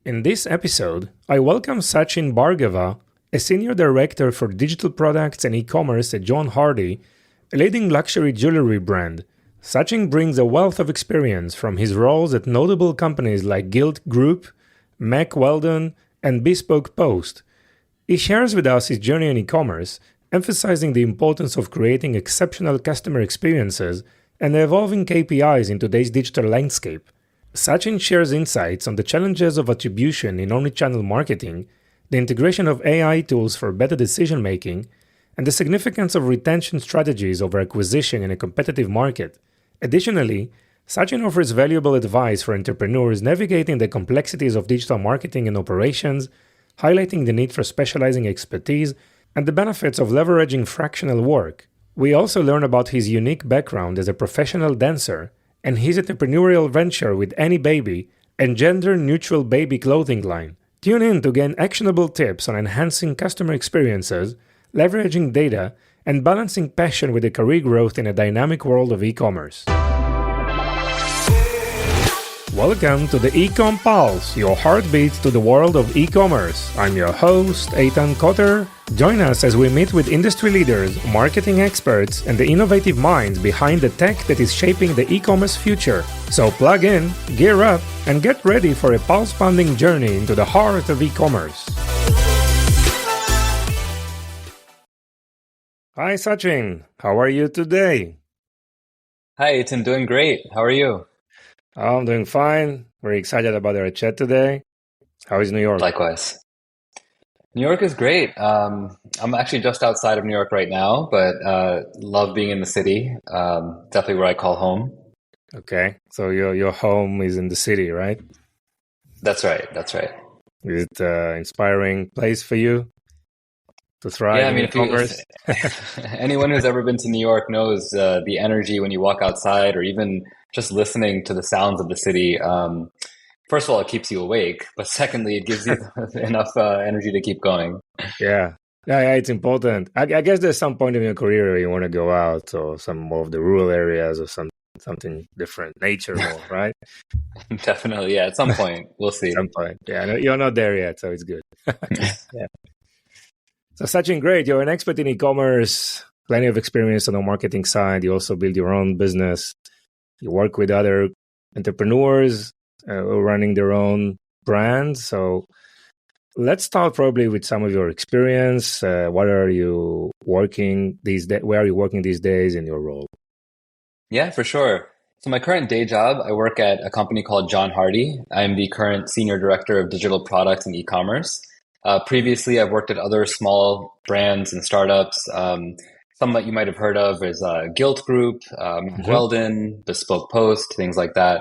In this episode, I welcome Sachin Bhargava, a senior director for digital products and e-commerce at John Hardy, a leading luxury jewelry brand. Sachin brings a wealth of experience from his roles at notable companies like Gilt Groupe, Mack Weldon, and Bespoke Post. He shares with us his journey in e-commerce, emphasizing the importance of creating exceptional customer experiences and the evolving KPIs in today's digital landscape. Sachin shares insights on the challenges of attribution in omnichannel marketing, the integration of AI tools for better decision-making, and the significance of retention strategies over acquisition in a competitive market. Additionally, Sachin offers valuable advice for entrepreneurs navigating the complexities of digital marketing and operations, highlighting the need for specializing expertise and the benefits of leveraging fractional work. We also learn about his unique background as a professional dancer and his entrepreneurial venture with Any Baby and gender-neutral baby clothing line. Tune in to gain actionable tips on enhancing customer experiences, leveraging data, and balancing passion with a career growth in a dynamic world of e-commerce. Welcome to the Ecom Pulse, your heartbeat to the world of e-commerce. I'm your host, Eitan Kotter. Join us as we meet with industry leaders, marketing experts, and the innovative minds behind the tech that is shaping the e-commerce future. So plug in, gear up, and get ready for a pulse-pounding journey into the heart of e-commerce. Hi, Sachin. How are you today? Hi, Ethan. Doing great. How are you? I'm doing fine. Very excited about our chat today. How is New York? Likewise. New York is great. I'm actually just outside of New York right now, but love being in the city. Definitely where I call home. Okay, so your home is in the city, right? That's right. That's right. Is it an inspiring place for you to thrive Yeah, I in mean, e-commerce? if anyone who's ever been to New York knows the energy when you walk outside, or even just listening to the sounds of the city. First of all, it keeps you awake, but secondly, it gives you enough energy to keep going. Yeah. Yeah, it's important. I guess there's some point in your career where you want to go out or some more of the rural areas or something different, nature more, right? Definitely, yeah. At some point, we'll At see. some point. Yeah, no, you're not there yet, so it's good. Yeah. So Sachin, great. You're an expert in e-commerce, plenty of experience on the marketing side. You also build your own business. You work with other entrepreneurs running their own brands. So let's start probably with some of your experience. What are you working these days? Where are you working these days in your role? Yeah, for sure. So my current day job, I work at a company called John Hardy. I'm the current senior director of digital products and e-commerce. Previously, I've worked at other small brands and startups. Some that you might have heard of is Gilt Groupe, Mack Mm-hmm. Weldon, Bespoke Post, things like that.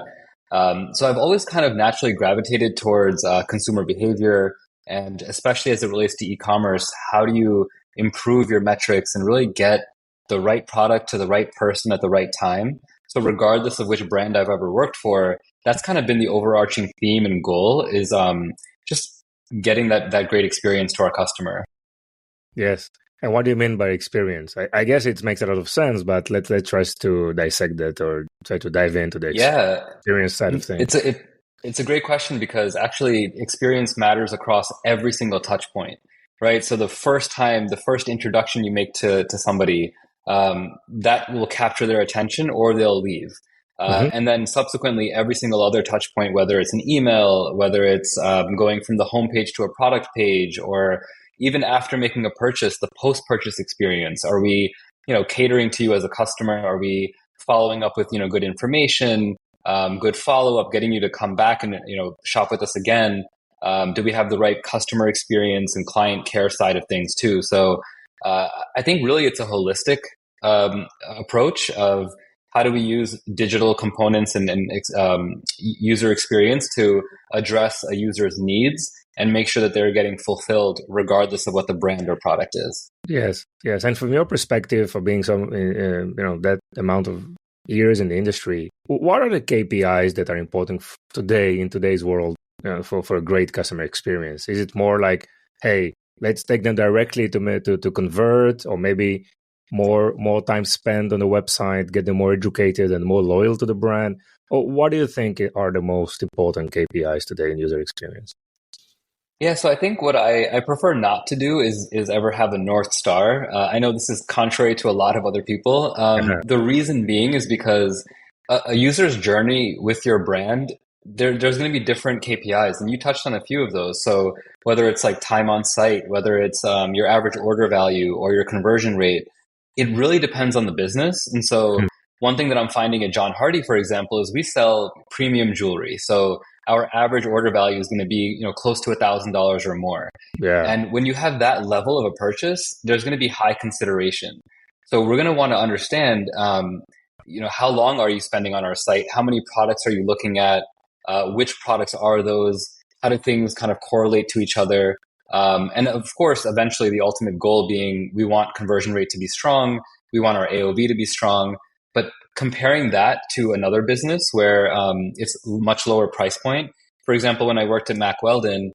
So I've always kind of naturally gravitated towards consumer behavior, and especially as it relates to e-commerce, how do you improve your metrics and really get the right product to the right person at the right time? So regardless of which brand I've ever worked for, that's kind of been the overarching theme and goal is just getting that great experience to our customer. Yes. And what do you mean by experience? I guess it makes a lot of sense, but let's try to dissect that or try to dive into the Yeah, experience side of things. it's a great question because actually experience matters across every single touch point, right? So the first introduction you make to somebody, that will capture their attention or they'll leave. Mm-hmm. And then subsequently, every single other touch point, whether it's an email, whether it's going from the homepage to a product page, or even after making a purchase, the post-purchase experience. Are we, catering to you as a customer? Are we following up with, good information, good follow-up, getting you to come back and, shop with us again? Do we have the right customer experience and client care side of things too? So I think really it's a holistic approach of how do we use digital components and user experience to address a user's needs and make sure that they're getting fulfilled regardless of what the brand or product is. Yes. And from your perspective, for being that amount of years in the industry, what are the KPIs that are important today in today's world for a great customer experience? Is it more like, hey, let's take them directly to convert, or maybe more time spent on the website, get them more educated and more loyal to the brand? Or what do you think are the most important KPIs today in user experience? Yeah, so I think what I prefer not to do is ever have a North Star. I know this is contrary to a lot of other people. The reason being is because a user's journey with your brand, there's going to be different KPIs, and you touched on a few of those. So whether it's like time on site, whether it's your average order value or your conversion rate, it really depends on the business. And so one thing that I'm finding at John Hardy, for example, is we sell premium jewelry. So our average order value is going to be, close to $1,000 or more. Yeah. And when you have that level of a purchase, there's going to be high consideration. So we're going to want to understand, how long are you spending on our site? How many products are you looking at? Which products are those? How do things kind of correlate to each other? And of course, eventually the ultimate goal being we want conversion rate to be strong. We want our AOV to be strong. But comparing that to another business where it's much lower price point. For example, when I worked at Mack Weldon,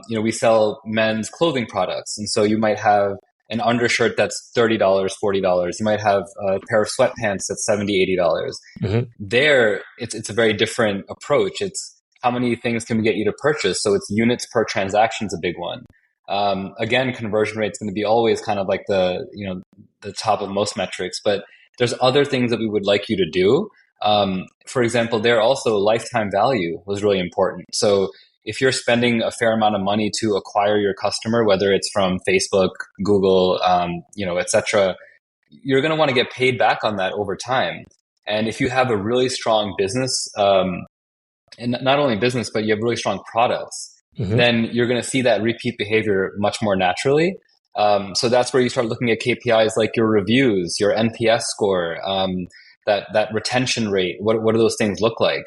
we sell men's clothing products. And so you might have an undershirt that's $30, $40. You might have a pair of sweatpants that's $70, $80. There, it's a very different approach. It's how many things can we get you to purchase? So it's units per transaction is a big one. Again, conversion rate is going to be always kind of like the top of most metrics, but there's other things that we would like you to do. For example, there also lifetime value was really important. So if you're spending a fair amount of money to acquire your customer, whether it's from Facebook, Google, etc., you're going to want to get paid back on that over time. And if you have a really strong business, and not only business, but you have really strong products, then you're going to see that repeat behavior much more naturally. So that's where you start looking at KPIs like your reviews, your NPS score, that retention rate. What do those things look like?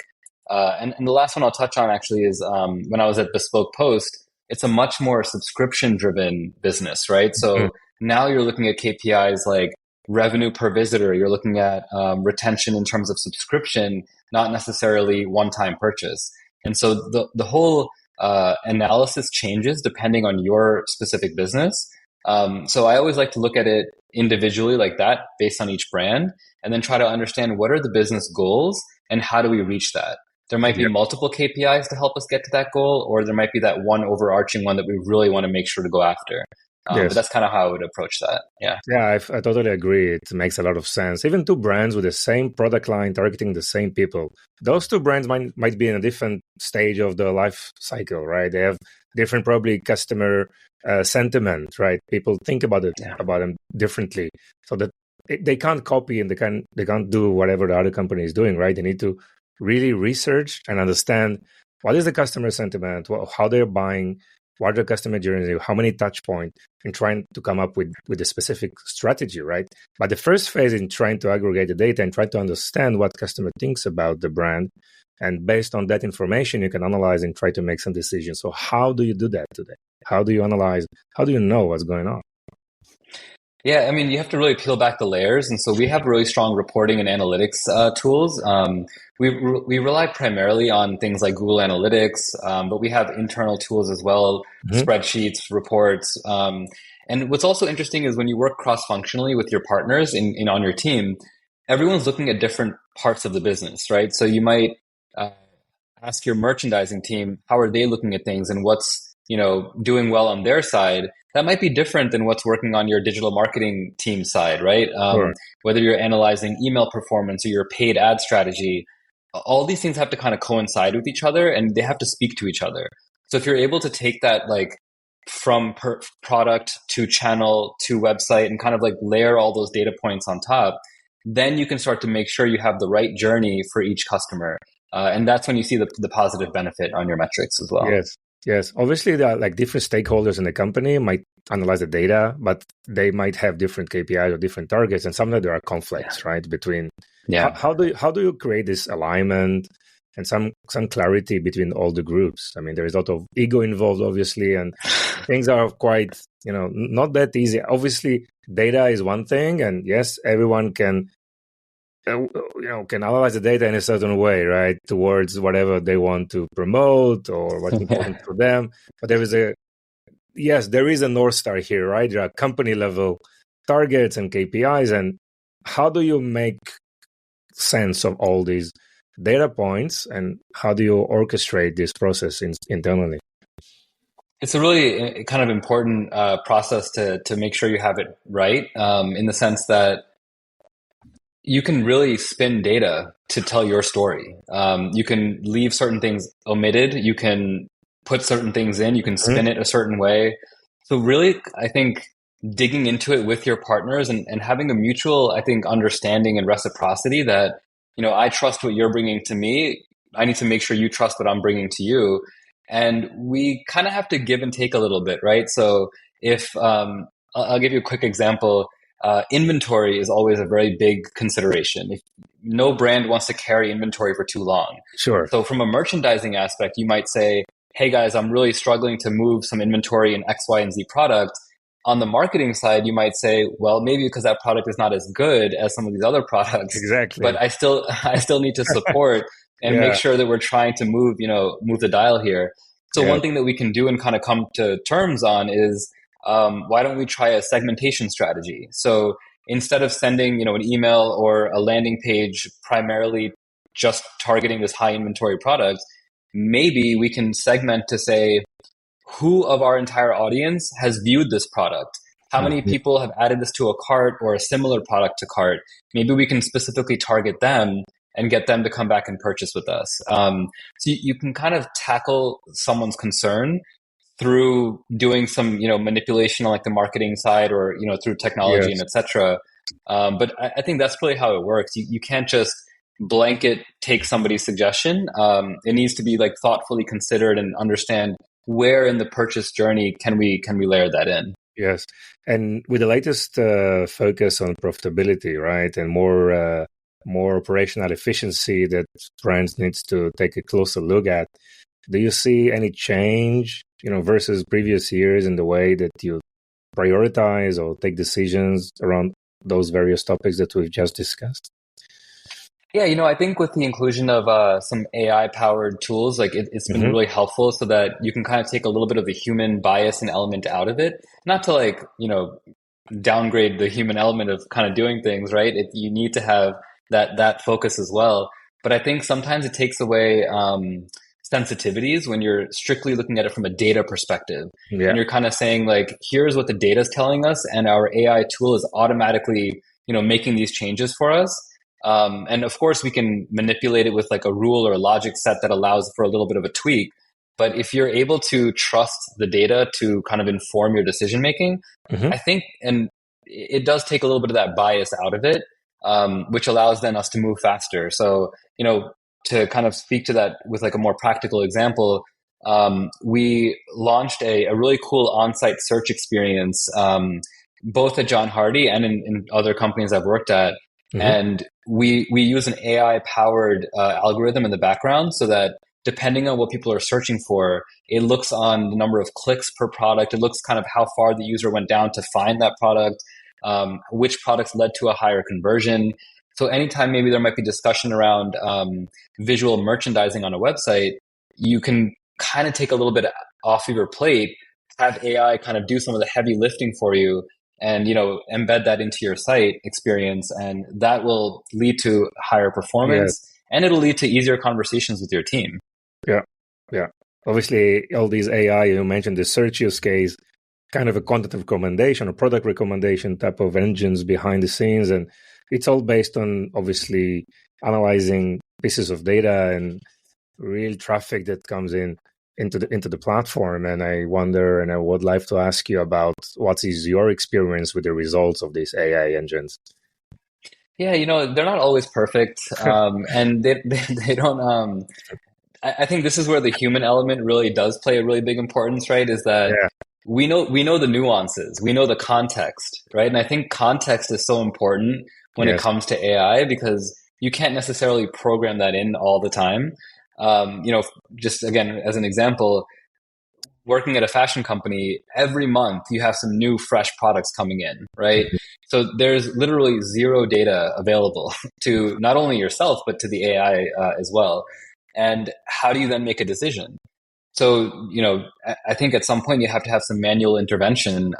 And the last one I'll touch on actually is when I was at Bespoke Post, it's a much more subscription-driven business, right? So now you're looking at KPIs like revenue per visitor. You're looking at retention in terms of subscription, not necessarily one-time purchase. And so the whole analysis changes depending on your specific business. So I always like to look at it individually like that based on each brand and then try to understand what are the business goals and how do we reach that. There might be multiple KPIs to help us get to that goal, or there might be that one overarching one that we really want to make sure to go after. But that's kind of how I would approach that. Yeah. Yeah, I totally agree. It makes a lot of sense. Even two brands with the same product line targeting the same people. Those two brands might be in a different stage of the life cycle, right? They have different probably customer sentiment, right? People think about them differently. So that they can't copy and they can't do whatever the other company is doing, right? They need to really research and understand what is the customer sentiment, how they're buying, what are the customer journeys, how many touch points, and trying to come up with a specific strategy, right? But the first phase in trying to aggregate the data and try to understand what customer thinks about the brand. And based on that information, you can analyze and try to make some decisions. So how do you do that today? How do you analyze? How do you know what's going on? Yeah, I mean, you have to really peel back the layers. And so we have really strong reporting and analytics tools. We rely primarily on things like Google Analytics, but we have internal tools as well, spreadsheets, reports. And what's also interesting is when you work cross-functionally with your partners on your team, everyone's looking at different parts of the business, right? So you might ask your merchandising team, how are they looking at things and what's doing well on their side. That might be different than what's working on your digital marketing team side, right? Sure. Whether you're analyzing email performance or your paid ad strategy, all these things have to kind of coincide with each other and they have to speak to each other. So if you're able to take that like from product to channel to website and kind of like layer all those data points on top, then you can start to make sure you have the right journey for each customer. And that's when you see the positive benefit on your metrics as well. Yes. Obviously, there are like different stakeholders in the company might analyze the data, but they might have different KPIs or different targets, and sometimes there are conflicts, right? Between how do you create this alignment and some clarity between all the groups? I mean, there is a lot of ego involved, obviously, and things are quite not that easy. Obviously, data is one thing, and yes, everyone can analyze the data in a certain way, right, towards whatever they want to promote or what's important for them. But there is a North Star here, right? There are company level targets and KPIs. And how do you make sense of all these data points and how do you orchestrate this process internally? It's a really kind of important process to make sure you have it right, in the sense that you can really spin data to tell your story. You can leave certain things omitted. You can put certain things in. You can Mhm. spin it a certain way. So really, I think digging into it with your partners and having a mutual, I think, understanding and reciprocity that, I trust what you're bringing to me. I need to make sure you trust what I'm bringing to you. And we kind of have to give and take a little bit, right? So if, I'll give you a quick example. Inventory is always a very big consideration. If no brand wants to carry inventory for too long. Sure. So from a merchandising aspect, you might say, hey guys, I'm really struggling to move some inventory in X, Y, and Z product. On the marketing side, you might say, well, maybe because that product is not as good as some of these other products, but Exactly. I still need to support and make Yeah. sure that we're trying to move the dial here. So Yeah. one thing that we can do and kind of come to terms on is, why don't we try a segmentation strategy? So instead of sending, an email or a landing page primarily just targeting this high inventory product, maybe we can segment to say who of our entire audience has viewed this product? How many Mhm. people have added this to a cart or a similar product to cart? Maybe we can specifically target them and get them to come back and purchase with us. So you can kind of tackle someone's concern through doing some manipulation on like the marketing side or through technology and Yes. etc. But I think that's really how it works. You can't just blanket take somebody's suggestion. It needs to be like thoughtfully considered and understand where in the purchase journey can we layer that in. Yes. And with the latest focus on profitability, right, and more operational efficiency that brands needs to take a closer look at, do you see any change, versus previous years in the way that you prioritize or take decisions around those various topics that we've just discussed? Yeah, I think with the inclusion of some AI powered tools, like it's been Hmm. really helpful so that you can kind of take a little bit of the human bias and element out of it. Not to like, downgrade the human element of kind of doing things, right? You need to have that focus as well. But I think sometimes it takes away sensitivities when you're strictly looking at it from a data perspective, and Yeah. you're kind of saying like, here's what the data is telling us, and our AI tool is automatically, making these changes for us. And of course, we can manipulate it with like a rule or a logic set that allows for a little bit of a tweak. But if you're able to trust the data to kind of inform your decision making, Hmm. I think, and it does take a little bit of that bias out of it, which allows then us to move faster. So, to kind of speak to that with like a more practical example, we launched a really cool on-site search experience, both at John Hardy and in other companies I've worked at. Hmm. And we use an AI powered algorithm in the background so that depending on what people are searching for, it looks on the number of clicks per product. It looks kind of how far the user went down to find that product, which products led to a higher conversion. So anytime maybe there might be discussion around visual merchandising on a website, you can kind of take a little bit off of your plate, have AI kind of do some of the heavy lifting for you, and embed that into your site experience, and that will lead to higher Yes. performance, and it'll lead to easier conversations with your team. Yeah. Yeah. Obviously, all these AI, you mentioned the search use case, kind of a content recommendation or product recommendation type of engines behind the scenes. And it's all based on obviously analyzing pieces of data and real traffic that comes into the platform. And I wonder, and I would like to ask you about what is your experience with the results of these AI engines? Yeah, they're not always perfect, and they don't. I think this is where the human element really does play a really big importance, right? Is that Yeah. we know the nuances, we know the context, right? And I think context is so important when it Yes. comes to AI because you can't necessarily program that in all the time. Just again as an example, working at a fashion company, every month you have some new fresh products coming in, right? Mhm. So there's literally zero data available to not only yourself but to the AI as well. And how do you then make a decision? So, I think at some point you have to have some manual intervention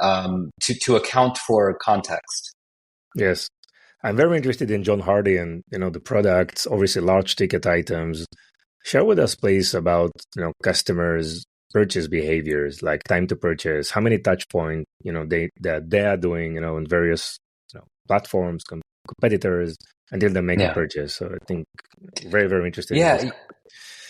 to account for context. Yes. I'm very interested in John Hardy and the products, obviously large ticket items. Share with us, please, about customers purchase behaviors, like time to purchase, how many touch points, they are doing, in various platforms, competitors, until they make a Yeah. purchase. So I think very, very interested in this.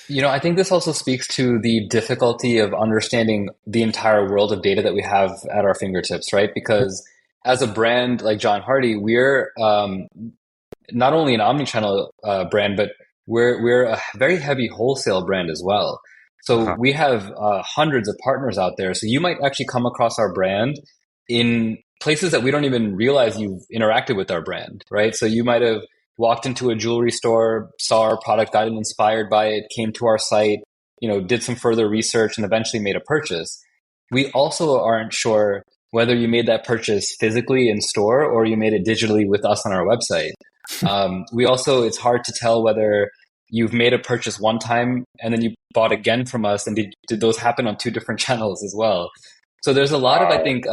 Yeah. I think this also speaks to the difficulty of understanding the entire world of data that we have at our fingertips, right? Because as a brand like John Hardy, we're not only an omnichannel brand, but we're a very heavy wholesale brand as well. So Uh-huh. we have hundreds of partners out there. So you might actually come across our brand in places that we don't even realize you've interacted with our brand, right? So you might have walked into a jewelry store, saw our product, got inspired by it, came to our site, did some further research, and eventually made a purchase. We also aren't sure whether you made that purchase physically in store or you made it digitally with us on our website. It's hard to tell whether you've made a purchase one time and then you bought again from us, and did those happen on two different channels as well? So there's a lot of, I think,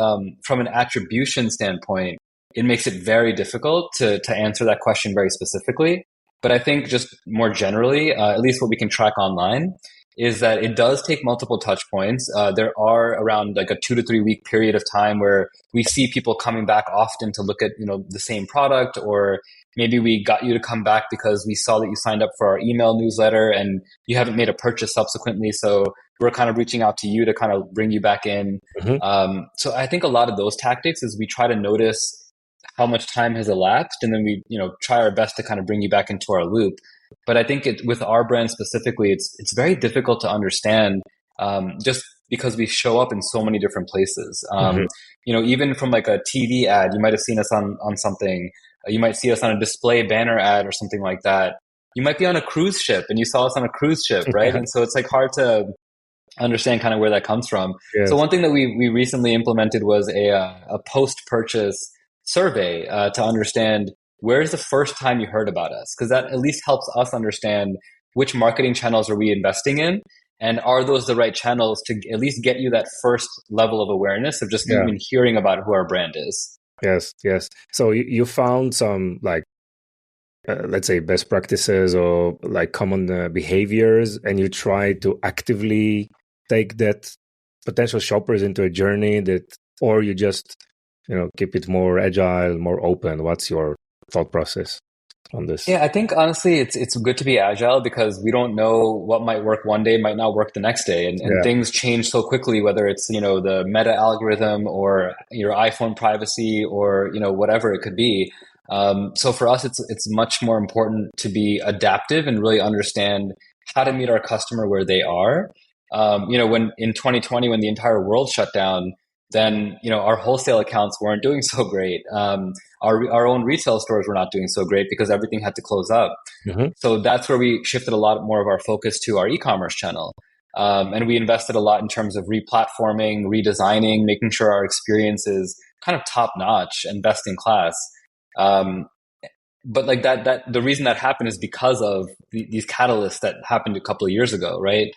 from an attribution standpoint, it makes it very difficult to answer that question very specifically. But I think just more generally, at least what we can track online, is that it does take multiple touch points. There are around like a 2 to 3 week period of time where we see people coming back often to look at the same product, or maybe we got you to come back because we saw that you signed up for our email newsletter and you haven't made a purchase subsequently. So we're kind of reaching out to you to kind of bring you back in. Mm-hmm. So I think a lot of those tactics is we try to notice how much time has elapsed, and then we try our best to kind of bring you back into our loop. But I think with our brand specifically, it's very difficult to understand, just because we show up in so many different places. Mm-hmm. Even from like a TV ad, you might have seen us on something. You might see us on a display banner ad or something like that. You might be on a cruise ship and you saw us on a cruise ship, right? And so it's like hard to understand kind of where that comes from. Yes. So one thing that we recently implemented was a post-purchase survey to understand where's the first time you heard about us, because that at least helps us understand which marketing channels are we investing in, and are those the right channels to at least get you that first level of awareness of just even hearing about who our brand is. Yes. So you found some, like, let's say, best practices or like common behaviors, and you try to actively take that potential shoppers into a journey or you just keep it more agile, more open. What's your thought process on this? Yeah, I think honestly it's good to be agile, because we don't know what might work one day might not work the next day, and things change so quickly, whether it's the meta algorithm or your iPhone privacy or whatever it could be. So for us, it's much more important to be adaptive and really understand how to meet our customer where they are. When in 2020, when the entire world shut down, then our wholesale accounts weren't doing so great. Our own retail stores were not doing so great because everything had to close up. Mm-hmm. So that's where we shifted a lot more of our focus to our e-commerce channel. And we invested a lot in terms of replatforming, redesigning, making sure our experience is kind of top notch and best in class. But like that the reason that happened is because of these catalysts that happened a couple of years ago, right?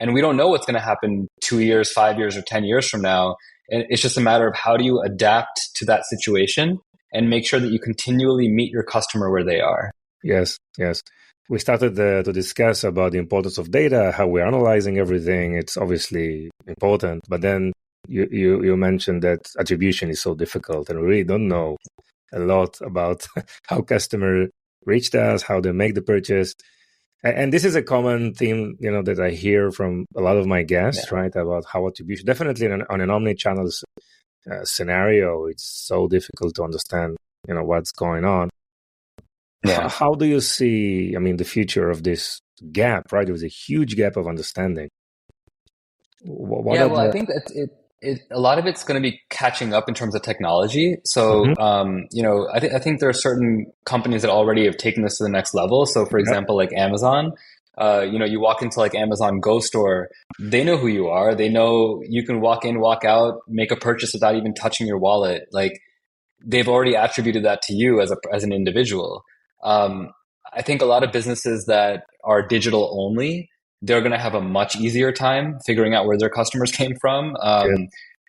And we don't know what's going to happen 2 years, 5 years, or 10 years from now. And it's just a matter of how do you adapt to that situation and make sure that you continually meet your customer where they are. Yes. We started to discuss about the importance of data, how we're analyzing everything. It's obviously important, but then you mentioned that attribution is so difficult, and we really don't know a lot about how customer reached us, how they make the purchase. And this is a common theme, that I hear from a lot of my guests, right? About how attribution, definitely on an omni-channel scenario, it's so difficult to understand, what's going on. Yeah. How do you see, the future of this gap, right? There was a huge gap of understanding. I think that a lot of it's going to be catching up in terms of technology. So, I think there are certain companies that already have taken this to the next level. So, for example, like Amazon, you walk into like Amazon Go store, they know who you are. They know you can walk in, walk out, make a purchase without even touching your wallet. Like, they've already attributed that to you as an individual. I think a lot of businesses that are digital only, they're going to have a much easier time figuring out where their customers came from.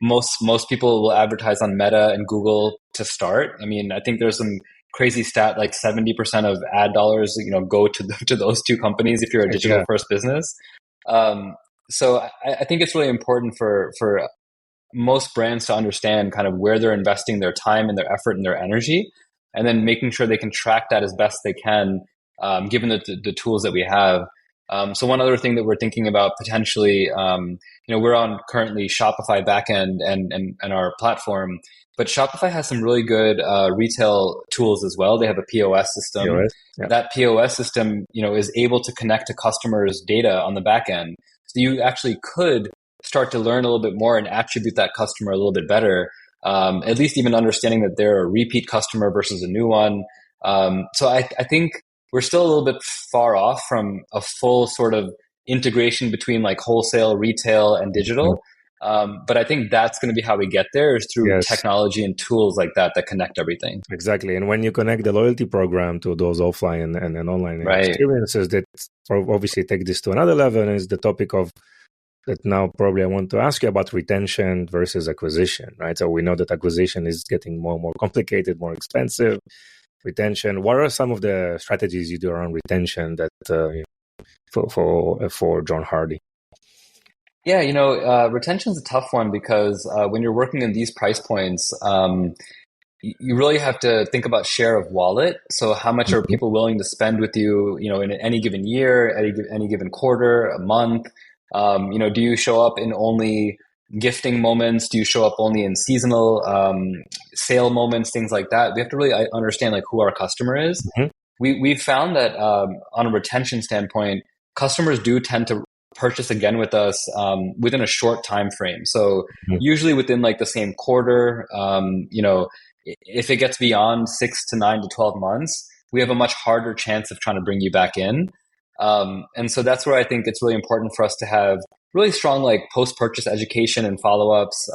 Most people will advertise on Meta and Google to start. I think there's some crazy stat like 70% of ad dollars, go to those two companies if you're a digital first business. So I think it's really important for most brands to understand kind of where they're investing their time and their effort and their energy, and then making sure they can track that as best they can, given the tools that we have. So one other thing that we're thinking about potentially, we're on currently Shopify backend and our platform, but Shopify has some really good retail tools as well. They have a POS system. POS, yeah. That POS system, is able to connect to customers' data on the back end. So you actually could start to learn a little bit more and attribute that customer a little bit better. At least even understanding that they're a repeat customer versus a new one. So I think we're still a little bit far off from a full sort of integration between like wholesale, retail, and digital. But I think that's going to be how we get there, is through Yes. technology and tools like that connect everything. Exactly. And when you connect the loyalty program to those offline and online Right. experiences, that obviously take this to another level, and is the topic of that now probably I want to ask you about retention versus acquisition, right? So we know that acquisition is getting more and more complicated, more expensive. Retention, what are some of the strategies you do around retention that for John Hardy? Yeah, retention is a tough one because when you're working in these price points, you really have to think about share of wallet. So how much are people willing to spend with you, in any given year, any given quarter, a month? Do you show up in only gifting moments? Do you show up only in seasonal sale moments, things like that? We have to really understand like who our customer is. We've found that on a retention standpoint, customers do tend to purchase again with us within a short time frame. So usually within like the same quarter, if it gets beyond 6 to 9 to 12 months, we have a much harder chance of trying to bring you back in. And so that's where I think it's really important for us to have really strong like post-purchase education and follow-ups.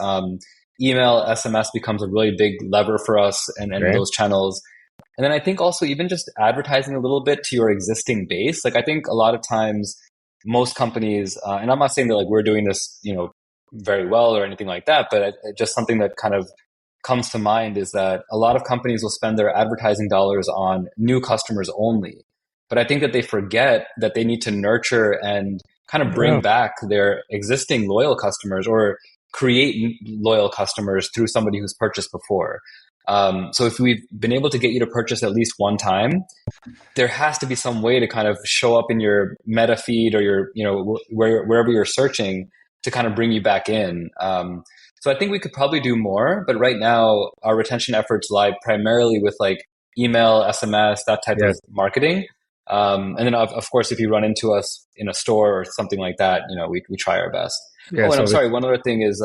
Email, SMS becomes a really big lever for us and those channels. And then I think also even just advertising a little bit to your existing base. Like I think a lot of times most companies, and I'm not saying that like we're doing this, very well or anything like that, but just something that kind of comes to mind is that a lot of companies will spend their advertising dollars on new customers only. But I think that they forget that they need to nurture and kind of bring back their existing loyal customers or create loyal customers through somebody who's purchased before. So if we've been able to get you to purchase at least one time, there has to be some way to kind of show up in your meta feed or your, wherever you're searching to kind of bring you back in. So I think we could probably do more, but right now our retention efforts lie primarily with like email, SMS, that type of marketing. And then of course, if you run into us in a store or something like that, we try our best. And I'm sorry, one other thing is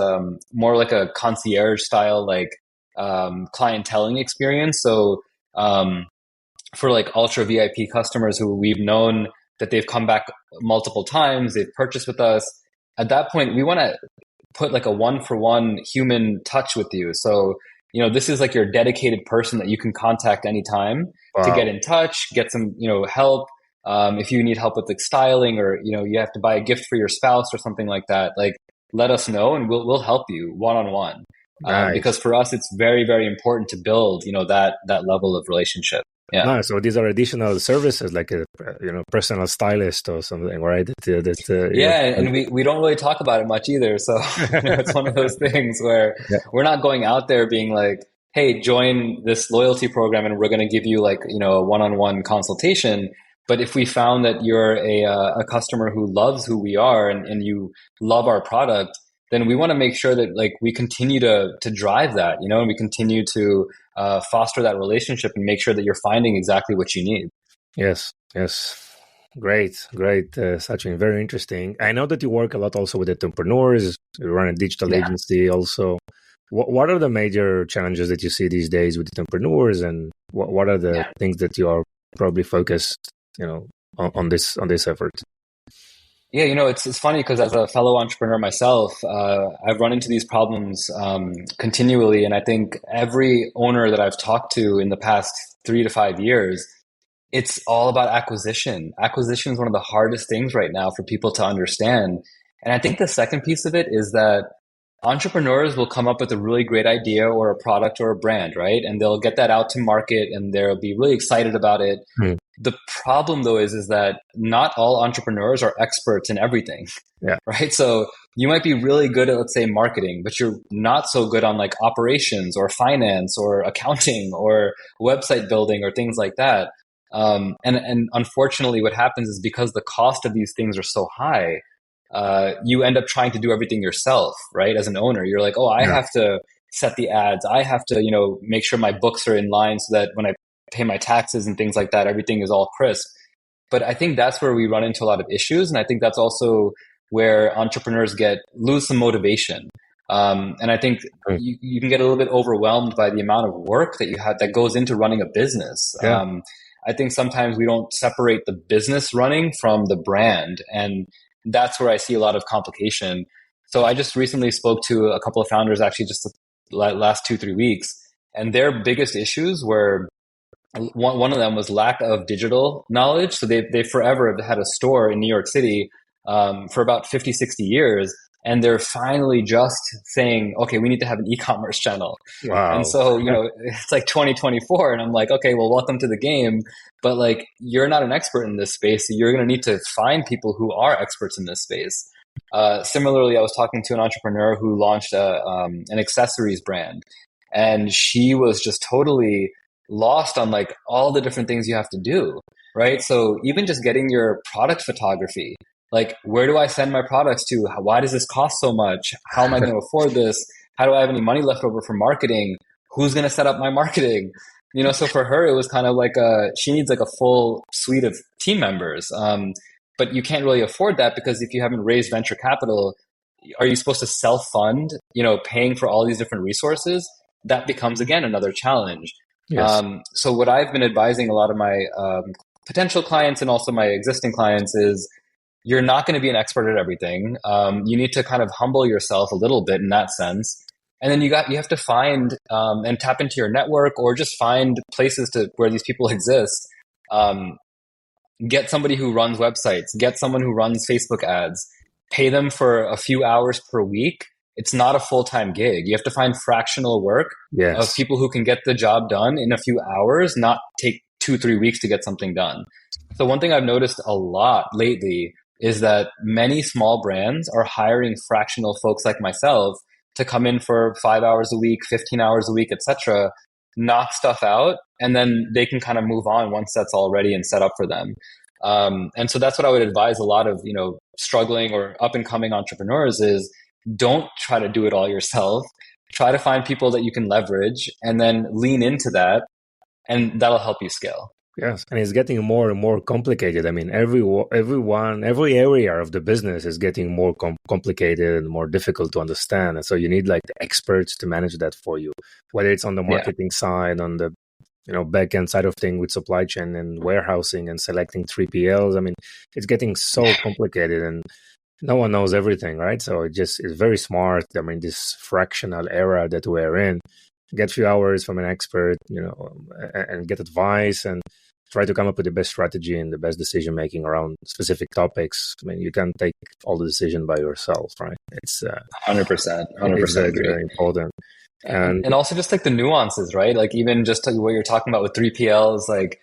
more like a concierge style, like clienteling experience. So for like ultra VIP customers who we've known that they've come back multiple times, they've purchased with us, at that point, we want to put like a one-for-one human touch with you. So, this is like your dedicated person that you can contact anytime to get in touch, get some, help. If you need help with like styling or, you have to buy a gift for your spouse or something like that, like let us know and we'll help you one-on-one. Because for us, it's very, very important to build, that level of relationship. Yeah. Nice. So these are additional services like a personal stylist or something, right? And we don't really talk about it much either. So it's one of those things where we're not going out there being like, hey, join this loyalty program and we're going to give you like, a one-on-one consultation. But if we found that you're a customer who loves who we are and you love our product, then we want to make sure that like we continue to drive that, and we continue to foster that relationship and make sure that you're finding exactly what you need. Yes. Great, Sachin. Very interesting. I know that you work a lot also with entrepreneurs. You run a digital agency also. What are the major challenges that you see these days with entrepreneurs, and what are the things that you are probably focused, on this effort? Yeah, it's funny because as a fellow entrepreneur myself, I've run into these problems continually. And I think every owner that I've talked to in the past 3 to 5 years, it's all about acquisition. Acquisition is one of the hardest things right now for people to understand. And I think the second piece of it is that entrepreneurs will come up with a really great idea or a product or a brand, right? And they'll get that out to market and they'll be really excited about it. The problem though is that not all entrepreneurs are experts in everything. Yeah. Right? So you might be really good at, let's say, marketing, but you're not so good on like operations or finance or accounting or website building or things like that. And unfortunately, what happens is because the cost of these things are so high, you end up trying to do everything yourself, right? As an owner, you're like, oh, I have to set the ads. I have to, make sure my books are in line so that when I pay my taxes and things like that, everything is all crisp. But I think that's where we run into a lot of issues. And I think that's also where entrepreneurs lose some motivation. And I think you can get a little bit overwhelmed by the amount of work that you have that goes into running a business. Yeah. I think sometimes we don't separate the business running from the brand. And that's where I see a lot of complication. So I just recently spoke to a couple of founders, actually just the last 2-3 weeks, and their biggest issues were one of them was lack of digital knowledge. So they forever have had a store in New York City for about 50-60 years. And they're finally just saying, okay, we need to have an e-commerce channel. Wow. And so, it's like 2024 and I'm like, okay, well, welcome to the game. But like, you're not an expert in this space. So you're going to need to find people who are experts in this space. Similarly, I was talking to an entrepreneur who launched an accessories brand, and she was just totally lost on like all the different things you have to do, right? So even just getting your product photography, like, where do I send my products to? Why does this cost so much? How am I going to afford this? How do I have any money left over for marketing? Who's going to set up my marketing? So for her, it was kind of like she needs like a full suite of team members. But you can't really afford that because if you haven't raised venture capital, are you supposed to self-fund, paying for all these different resources? That becomes, again, another challenge. Yes. So what I've been advising a lot of my potential clients and also my existing clients is, you're not going to be an expert at everything. You need to kind of humble yourself a little bit in that sense. And then you have to find and tap into your network, or just find places where these people exist. Get somebody who runs websites, get someone who runs Facebook ads, pay them for a few hours per week. It's not a full-time gig. You have to find fractional work of people who can get the job done in a few hours, not take 2-3 weeks to get something done. So one thing I've noticed a lot lately is that many small brands are hiring fractional folks like myself to come in for 5 hours a week, 15 hours a week, etc., knock stuff out, and then they can kind of move on once that's all ready and set up for them. And so that's what I would advise a lot of, struggling or up and coming entrepreneurs is, don't try to do it all yourself. Try to find people that you can leverage and then lean into that, and that'll help you scale. Yes, and it's getting more and more complicated. I mean, every area of the business is getting more complicated and more difficult to understand. And so you need like the experts to manage that for you, whether it's on the marketing side, on the back end side of thing with supply chain and warehousing and selecting 3PLs. I mean, it's getting so complicated, and no one knows everything, right? So it's very smart. I mean, this fractional era that we're in, get a few hours from an expert, and get advice and try to come up with the best strategy and the best decision making around specific topics. I mean, you can't take all the decision by yourself, right? It's 100%. It's very important. And also just like the nuances, right? Like even just what you're talking about with 3PLs, like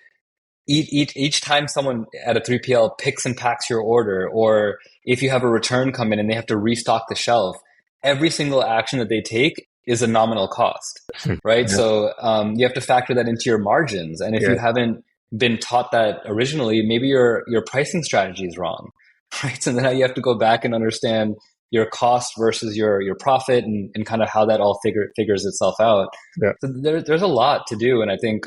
each time someone at a 3PL picks and packs your order, or if you have a return come in and they have to restock the shelf, every single action that they take is a nominal cost, right? Yeah. So you have to factor that into your margins. And if you haven't been taught that originally, maybe your pricing strategy is wrong, right? So then you have to go back and understand your cost versus your profit, and kind of how that all figures itself out. Yeah. So there's a lot to do, and I think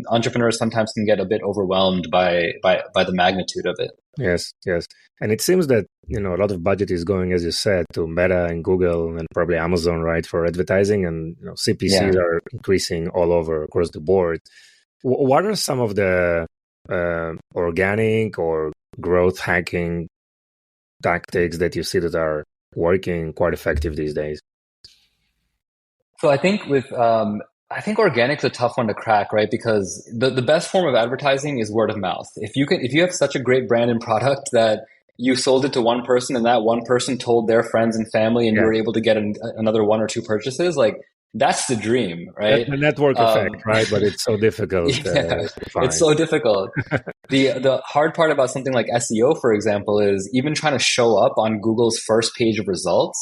entrepreneurs sometimes can get a bit overwhelmed by the magnitude of it. Yes, and it seems that a lot of budget is going, as you said, to Meta and Google and probably Amazon, right, for advertising, and CPCs are increasing all over across the board. What are some of the organic or growth hacking tactics that you see that are working quite effective these days? So I think organic's a tough one to crack, right? Because the best form of advertising is word of mouth. If you have such a great brand and product that you sold it to one person and that one person told their friends and family, and you were able to get another 1 or 2 purchases, like, that's the dream, right? That's the network effect, right? But it's so difficult. It's so difficult. The hard part about something like SEO, for example, is even trying to show up on Google's first page of results.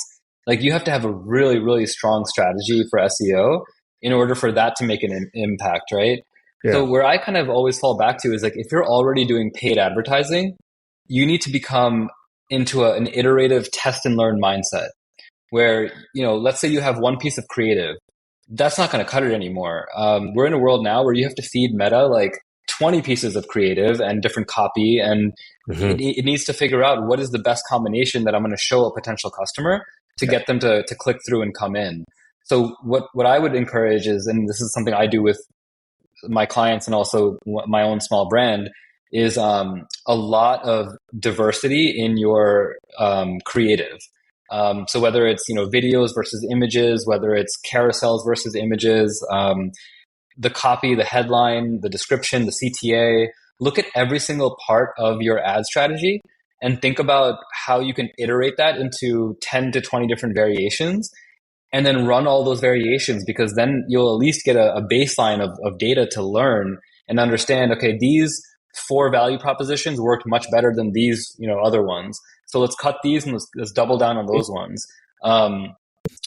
Like you have to have a really, really strong strategy for SEO in order for that to make an impact, right? Yeah. So where I kind of always fall back to is like if you're already doing paid advertising, you need to become into an iterative test and learn mindset where, let's say you have one piece of creative. That's not going to cut it anymore. We're in a world now where you have to feed Meta like 20 pieces of creative and different copy, and it needs to figure out what is the best combination that I'm going to show a potential customer to get them to click through and come in. So what I would encourage is, and this is something I do with my clients and also my own small brand, is a lot of diversity in your creative. So whether it's videos versus images, whether it's carousels versus images, the copy, the headline, the description, the CTA, look at every single part of your ad strategy and think about how you can iterate that into 10 to 20 different variations and then run all those variations, because then you'll at least get a baseline of data to learn and understand, okay, these 4 value propositions worked much better than these other ones. So let's cut these and let's double down on those ones.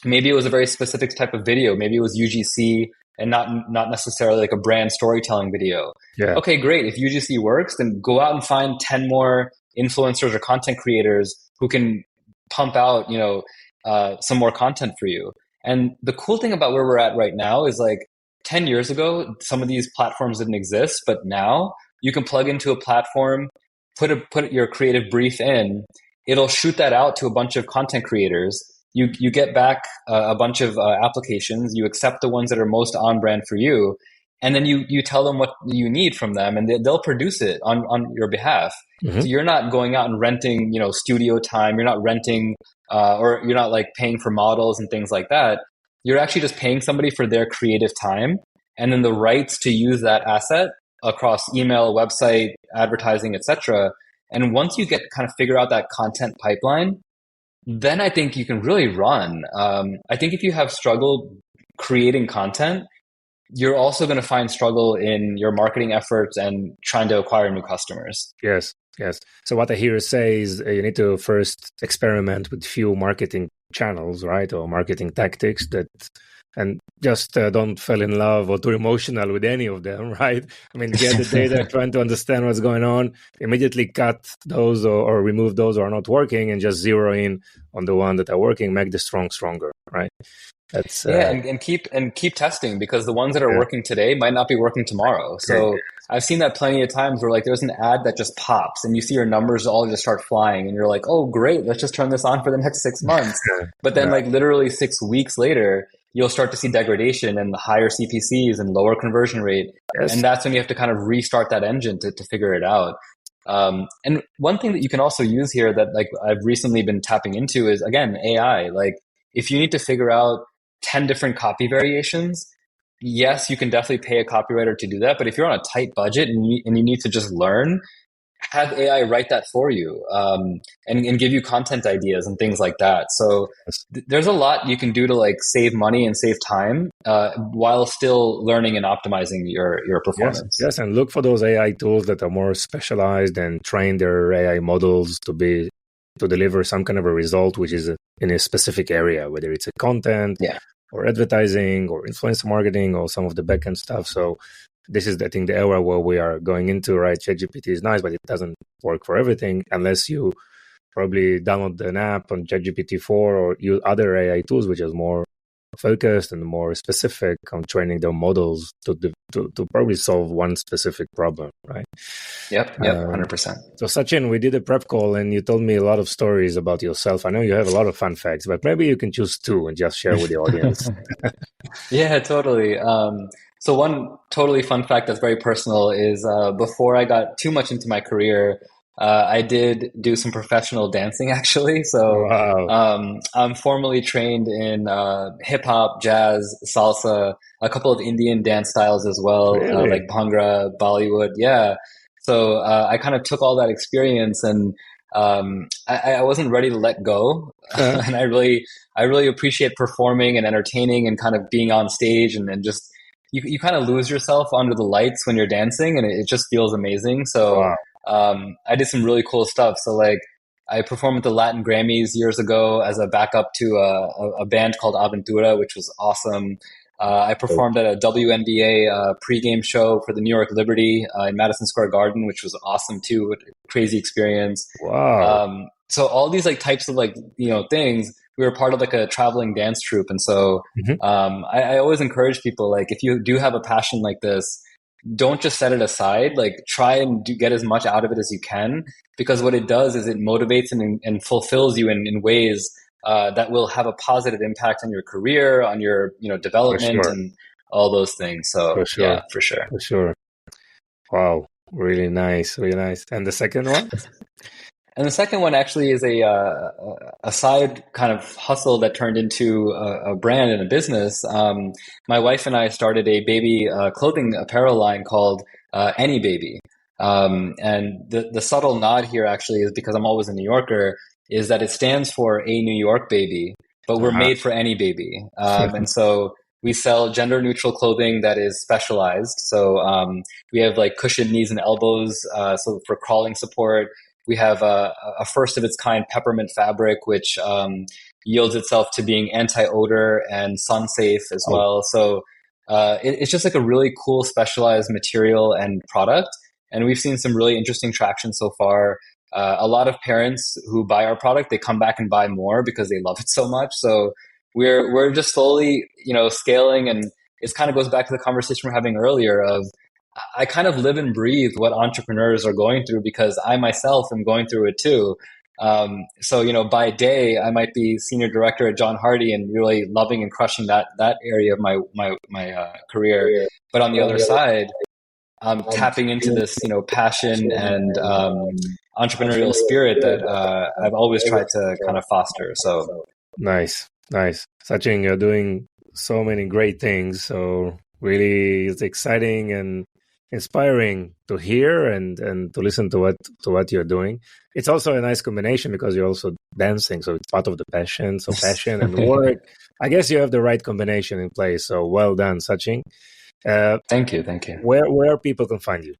Maybe it was a very specific type of video. Maybe it was UGC and not necessarily like a brand storytelling video. Yeah. Okay, great. If UGC works, then go out and find 10 more influencers or content creators who can pump out, some more content for you. And the cool thing about where we're at right now is like 10 years ago, some of these platforms didn't exist, but now you can plug into a platform, put your creative brief in, it'll shoot that out to a bunch of content creators. You get back a bunch of applications, you accept the ones that are most on brand for you, and then you tell them what you need from them, and they'll produce it on your behalf. So you're not going out and renting, studio time. You're not renting, or you're not like paying for models and things like that. You're actually just paying somebody for their creative time, and then the rights to use that asset across email, website, advertising, etc. And once you figure out that content pipeline, then I think you can really run. I think if you have struggled creating content, you're also going to find struggle in your marketing efforts and trying to acquire new customers. Yes. So what I hear you say is you need to first experiment with few marketing channels, right? Or marketing tactics and just don't fall in love or too emotional with any of them, right? I mean, get the data, trying to understand what's going on, immediately cut those or remove those who are not working and just zero in on the one that are working, make the strong stronger, right? That's and keep testing, because the ones that are working today might not be working tomorrow. So I've seen that plenty of times where like there's an ad that just pops and you see your numbers all just start flying and you're like, oh great, let's just turn this on for the next 6 months. But then like literally 6 weeks later, you'll start to see degradation and higher CPCs and lower conversion rate. Yes. And that's when you have to kind of restart that engine to figure it out. And one thing that you can also use here that like I've recently been tapping into is, again, AI. Like if you need to figure out 10 different copy variations, yes, you can definitely pay a copywriter to do that. But if you're on a tight budget and you need to just learn, have AI write that for you, and give you content ideas and things like that. So there's a lot you can do to like save money and save time while still learning and optimizing your performance. Yes, and look for those AI tools that are more specialized and train their AI models to deliver some kind of a result which is in a specific area, whether it's a content or advertising or influencer marketing or some of the backend stuff. So this is, I think, the era where we are going into, right? ChatGPT is nice, but it doesn't work for everything unless you probably download an app on ChatGPT-4 or use other AI tools, which is more focused and more specific on training their models to probably solve one specific problem, right? Yep, 100%. So Sachin, we did a prep call and you told me a lot of stories about yourself. I know you have a lot of fun facts, but maybe you can choose 2 and just share with the audience. Yeah, totally. So one totally fun fact that's very personal is before I got too much into my career, I did do some professional dancing, actually. So I'm formally trained in hip hop, jazz, salsa, a couple of Indian dance styles as well, really? like Bhangra, Bollywood. Yeah. So I kind of took all that experience and I wasn't ready to let go. And I really appreciate performing and entertaining and kind of being on stage and just you kind of lose yourself under the lights when you're dancing, and it just feels amazing. So Wow. I did some really cool stuff. So like I performed at the Latin Grammys years ago as a backup to a band called Aventura, which was awesome. I performed at a WNBA pregame show for the New York Liberty in Madison Square Garden, which was awesome too. Crazy experience. Wow. So all these like types of like, things, we were part of like a traveling dance troupe. And so Mhm. I always encourage people, like, if you do have a passion like this, don't just set it aside. Like, try and get as much out of it as you can, because what it does is it motivates and fulfills you in ways that will have a positive impact on your career, on your For development, sure. and all those things. So For sure. yeah, for sure. For sure. Wow. Really nice. Really nice. And the second one? And the second one actually is a side kind of hustle that turned into a brand and a business. My wife and I started a baby clothing apparel line called Any Baby. And the subtle nod here actually is, because I'm always a New Yorker, is that it stands for A New York Baby, but we're Uh-huh. made for any baby. And so we sell gender neutral clothing that is specialized. So we have like cushioned knees and elbows, so for crawling support. We have a first of its kind peppermint fabric, which yields itself to being anti-odor and sun safe as Oh, well. So it's just like a really cool specialized material and product. And we've seen some really interesting traction so far. A lot of parents who buy our product, they come back and buy more because they love it so much. So we're just slowly, scaling, and it kind of goes back to the conversation we're having earlier of, I kind of live and breathe what entrepreneurs are going through, because I myself am going through it too. So, by day, I might be senior director at John Hardy and really loving and crushing that area of my career. But on the other side, I'm tapping into this, passion and entrepreneurial spirit that I've always tried to kind of foster. So nice. Nice. Sachin, you're doing so many great things. So really it's exciting and inspiring to hear and to listen to what you're doing. It's also a nice combination because you're also dancing, so it's part of the passion. So passion and work. I guess you have the right combination in place. So well done, Sachin. Thank you. Thank you. Where people can find you?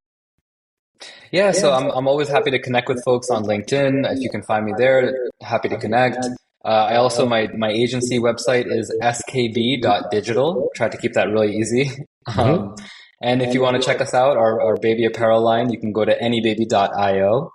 Yeah, so I'm always happy to connect with folks on LinkedIn. If you can find me there, happy to connect. I also, my agency website is skb.digital. Try to keep that really easy. Mhm. And if you want to check us out, our baby apparel line, you can go to anybaby.io.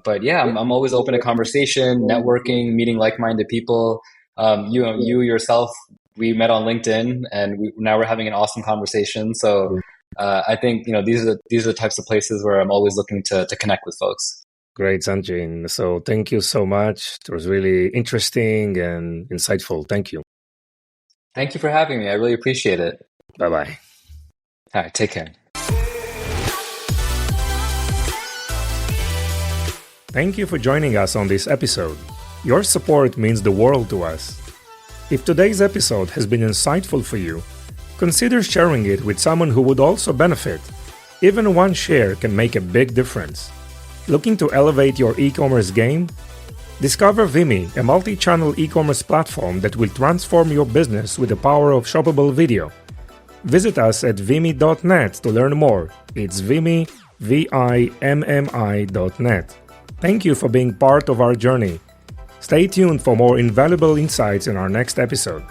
But yeah, I'm always open to conversation, networking, meeting like-minded people. You yourself, we met on LinkedIn, and now we're having an awesome conversation. So I think these are the types of places where I'm always looking to connect with folks. Great, Sanjin. So thank you so much. It was really interesting and insightful. Thank you. Thank you for having me. I really appreciate it. Bye-bye. All right, take care. Thank you for joining us on this episode. Your support means the world to us. If today's episode has been insightful for you, consider sharing it with someone who would also benefit. Even one share can make a big difference. Looking to elevate your e-commerce game? Discover Vimy, a multi-channel e-commerce platform that will transform your business with the power of shoppable video. Visit us at vimy.net to learn more. It's Vimy, VIMMI.net. Thank you for being part of our journey. Stay tuned for more invaluable insights in our next episode.